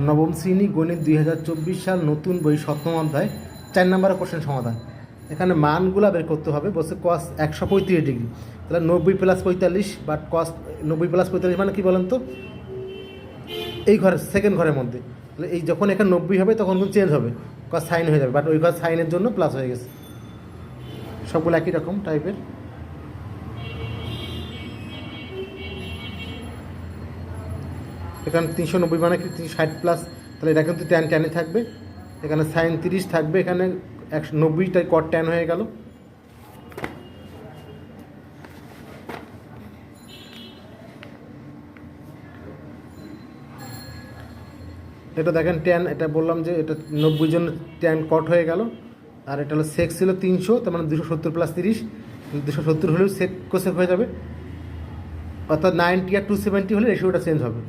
নবম শ্রেণী গণিত 2024 সাল নতুন বই সপ্তম অধ্যায় 4 নম্বরের কোশ্চেন সমাধান। এখানে মানগুলা বের করতে হবে। বলছে কস 135 ডিগ্রি, তাহলে 90 + 45 বা কস 90 + 45 মানে কি বলেন তো? এই ঘরের সেকেন্ড ঘরের মধ্যে, তাহলে এই যখন এখানে 90 হবে তখন কিন্তু চেঞ্জ হবে, কস সাইন হয়ে যাবে, বাট ওই ঘর সাইনের জন্য প্লাস হয়ে গেছে। সবগুলো একই রকম টাইপের। এখানে 390 মানে কি 360 প্লাস, তাহলে এটা কিন্তু ট্যান ট্যানে থাকবে। এখানে সাইন 30 থাকবে, এখানে 190টাই কট ট্যান হয়ে গেল। এটা দেখেন ট্যান, এটা বললাম যে এটা 90 জন ট্যান কট হয়ে গেল। আর এটা হলো সেক ছিল 300, তার মানে 270 + 30, 270 হলেও সেক কোসেক হয়ে যাবে। অর্থাৎ 90 আর 270 হলে রেশিওটা চেঞ্জ হবে।